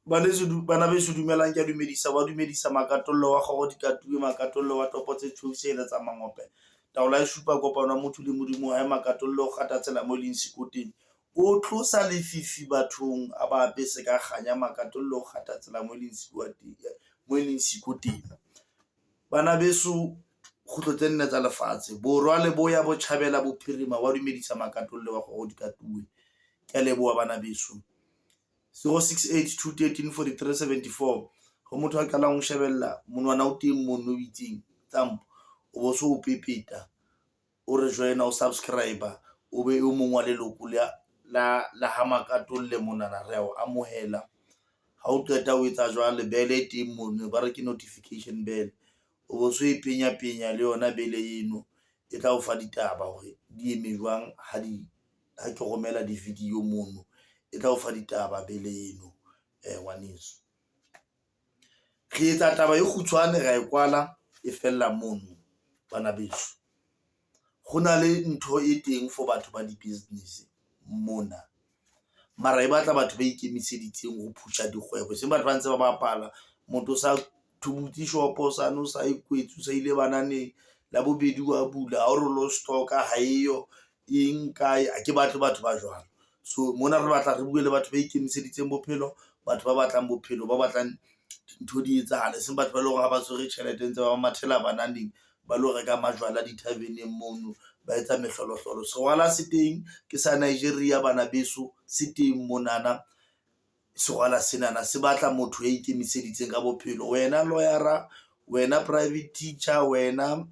bana beso dumelang, ke a dumedisa ba dumedisa makatollo wa kgogo dikatuwe, makatollo wa topo tse tshousele tsa mangope. Taola e supa kopano wa motho le modimo ha makatollo o kgata tsela mo leng sekoteng. O tlosa lefifi bathong a ba apese ka kganya, makatollo o kgata tsela mo leng sekoteng. Bana beso khutlo tse nne tsa lefatshe, borwa le boya botjhabela bophirima, wa dumedisa makatollo wa kgogo dikatuwe. Ke a leboha bana beso. 068 213 43 74 go motho a qalang ho shebella monwana o teng mono o itseng tsampo o bo so o pepeta o re joina o subscriber o be o mongwa leloko la ha makatolle monana re o amohela. Ha o qeta o etsa jwale bele teng mono ba re ke notification bell, o bo so e penya le yona bele eno e tla o fa ditaba hore di eme jwang. Ha ke romela di video mono e tla o fa ditaba bele eno. Ngwaneso re etsa taba e khutshwane ra e kwala e fella mono. Bana beso go na le ntho e teng for batho ba di business mona, mara e batla batho ba ikemiseditseng go phusha dikgwebo, se batho ba ntse ba bapala. Motho sa thubutse shopo sano sa ikwetsu sa ile banane la bobedi wa bula ha o re lo stocka ha eyo eng kae. A ke batle batho ba jwalo. So mona re batla re bue le batho ba ikemiseditseng bophelo, batho ba batlang bophelo, ba batlang dintho di etsahale, seng batho ba le hore ha ba tshwere tjhelete ntse ba mathela bananeng ba lo reka majwala di-tavern-eng mono ba etsa mehlolohlolo. Serwala se teng ke sa Nigeria bana beso, se teng monana. Serwala senana se batla motho ya ikemiseditseng ka bophelo, wena lawyer, wena private teacher, wena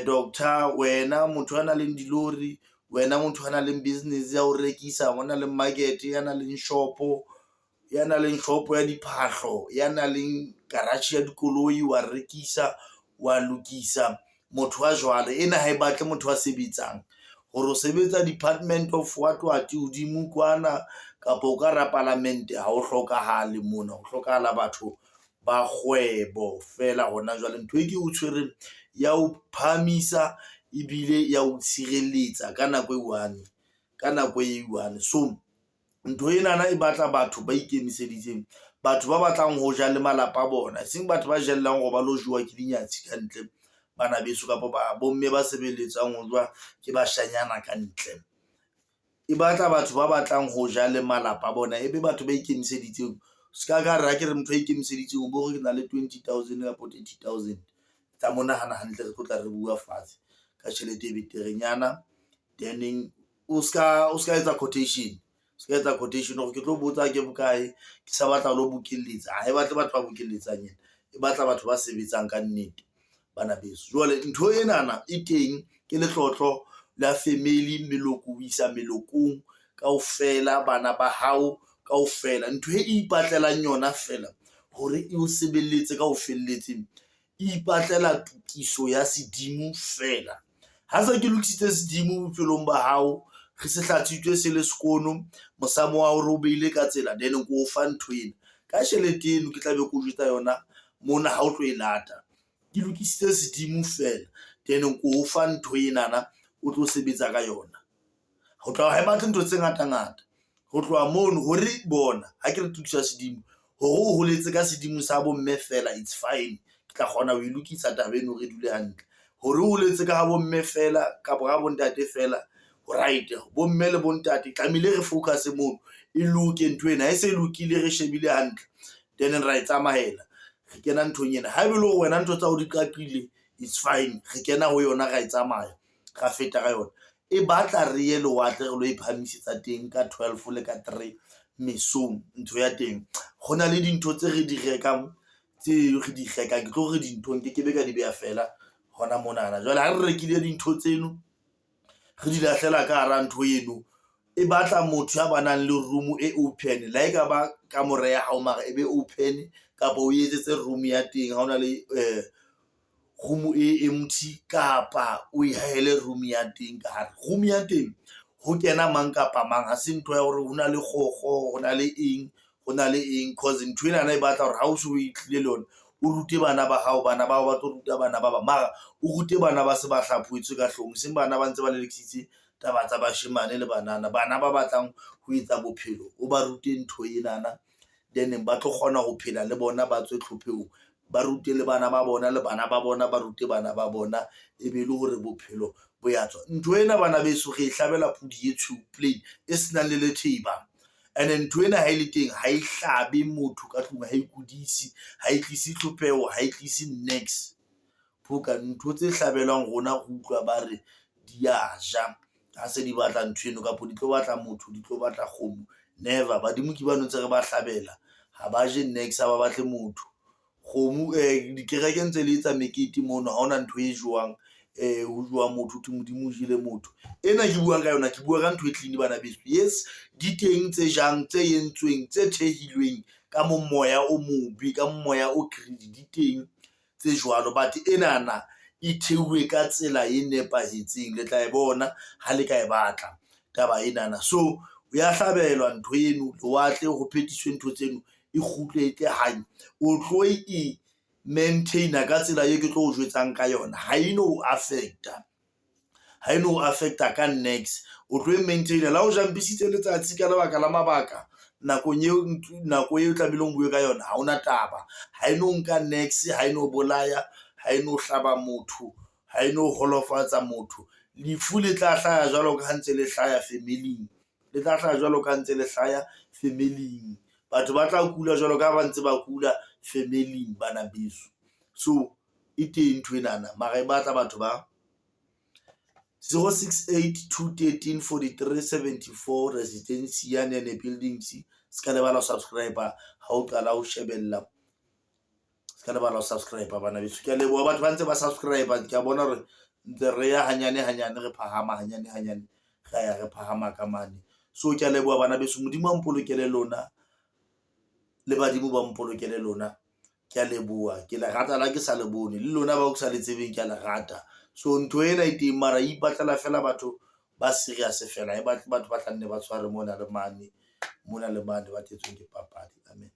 doctor, wena motho a nang le dilori, wena motho a nang le business ya ho rekisa, mona le market, ya nang le shopo, ya nang le shopo ya diphahlo, ya nang le garage ya dikoloi, wa rekisa wa lokisa. Motho a jwale ena ha e batle motho a sebetsang hore o sebetsa department of what hodimo kwana kapo o ka ra parliament, ha o hlokahale mona. Ho hlokahala batho ba kgwebo fela hona jwale. Ntho e ke o tshwereng ya o phamisa ebile ya o tshireletsa ka nako e one. So ntho enana e batla batho ba ikemiseditseng, batho ba batlang ho ja le malapa a bona, seng batho ba jellang hore ba lo jowa ke dinyatsi ka ntle bana beso, kapo ba bomme ba sebeletsang ho jwa ke bashanyana ka ntle. E batla batho ba batlang ho ja le malapa a bona, ebe batho ba ikemiseditseng. Ska ka re ha ke re motho a ikemiseditseng o bo re ke na le 20,000 kapo 30,000 tsa monahana hantle, re tlo tla re bua fatshe ka tjhelete e beterenyana. Then o ska etsa quotation, hore ke tlo botsa ke bokae, ke sa batla lo bokeletsa. Ha e batle batho ba bokelletsang yena, e batla batho ba sebetsang ka nnete bana beso. Jwale ntho enana e teng ke letlotlo la family, meloko o isa melokong kaofela, bana ba hao kaofela. Ntho e ipatlelang yona fela hore e o sebeletse ka o felletseng, e ipatlela tokiso ya sedimo fela. Ha se ke lokisitse sedimo bophelong ba hao, re se hlatsitswe se le sekono, mosamo wa hore o beile ka tsela, then ko o fa ntho ena ka tjhelete eno ke tla be ko jwetsa yona mona ha o tlo e lata. Ke lokisitse sedimo fela, then ko o fa ntho enana o tlo sebetsa ka yona. Ho tloha ha e batle ntho tse ngata ho tloha mono hore bona ha ke re tukisa sedimo hore o holetse ka sedimo sa bomme fela, it's fine, ke tla kgona ho e lokisa taba eno re dule hantle. Hore o holetse ka ha bomme fela kapo ha bontate fela, right, bomme le bontate tlamehile re focus mono, e loke ntho ena. Ha e se lokile re shebile hantle, then ra e tsamahela, re kena nthong ena. Ha e be le hore wena ntho tsa o di qaqile, it's fine, re kena ho yona, ra e tsamaya, ra feta ka yona. E batla re ye lewatle re lo e phamisetsa teng ka 12 le ka 3 mesong. Ntho ya teng go na le dintho tse re di rekang, ke tlo re dinthong ke be ka di beha fela hona monana. Jwale ha re rekile dintho tseno re di lahlela ka hara ntho eno, e batla motho ya banang le room e open, la e ka ba kamore ya hao mara e be open, kapa o etsetse room ya teng ha ona le room e empty, kapa o ihele room ya teng ka hare. Room ya teng ho kena mang kapa mang, ha se ntho ya hore ho na le kgokgo, ho na le eng, cause ntho ena e batla hore ha o so o itlile le yona, o rute bana ba hao, bana bao ba tlo ruta bana ba ba, mara o rute bana ba se ba hlaphoetswe ka hlong, seng bana ba ntse ba lelekisitse taba tsa bashemane le bana ba batlang ho etsa bophelo, o ba rute ntho enana. then ba tlo kgona ho phela le bona ba tswe tlhopheong, ba rute le bana ba bona, le bana ba bona ba rute bana ba bona, e be le hore bophelo bo ya tswa. Ntho ena bana beso re e hlabela pudi e tshweu plain e senang le letheba, and then ntho ena ha e le teng ha e hlabe motho ka tlung, ha e kudisi, ha e tlise tlhopheho, ha e tlise next phoka. Ntho tse hlabelwang rona go utlwa ba re di a ja ha se di batla ntho eno, kapo di tlo batla motho, di tlo batla kgomo. Never. Badimo ke ba ntse re ba hlabela, ha ba je next, ha ba batle motho. Kgomo dikereke ntse le etsa mekete mono, ha ona ntho e jwang ho jwa motho tu modimo o jile motho. Ena ke buang ka yona, ke bua ka ntho e clean bana beso. Yes, di teng tse jang, tse yentsweng, tse thehilweng ka moya o mobe, ka moya o greedy, di teng tse jwalo, but enana e theuwe ka tsela e nepahetseng. Le tla e bona ha le ka e batla taba enana. So o ya hlabelwa ntho eno, le watle ho phetiswe ntho tseno, e kgutle e tle hanye. O tlo e maintainer ka tsela e ke tlo o jwetsang ka yona, ha e no affecta ka next. O tlo e maintainer la o jampisitse letsatsi ka lebaka la mabaka, nako eo tlameileng bue ka yona, ha ona taba. Ha e no nka next, ha e no bolaya, ha e no hlaba motho, ha e no holofatsa motho. Lefu le tla hlaya jwalo ka ntse le hlaya family, le tla hlaya jwalo ka ntse le hlaya family. Batho ba tla kula jwalo ka ba ntse ba kula family bana beso. So e teng ntho enana, mara e batla batho ba 068 213 43 74 residency yane buildings. Ska le bala subscriber ha o qala ho shebella, ska le bala subscriber bana beso. Ke leboha batho ba ntse ba subscriber, ke a bona re ntse re ya hanyane re phahama hanyane ga ya re phahama ka mane. So ke a leboha bana beso, modimo a mpolokele lona, le badimo ba mpolokele lona. Ke a leboha, ke le rata la ke sa le bone, le lona ba o sa le tsebeng ke a le rata. So ntho ena e teng, mara e ipatlela fela batho ba serious fela, e batle batho ba tlanne ba tshware mona le mane ba tetsweng ke papadi. Amen.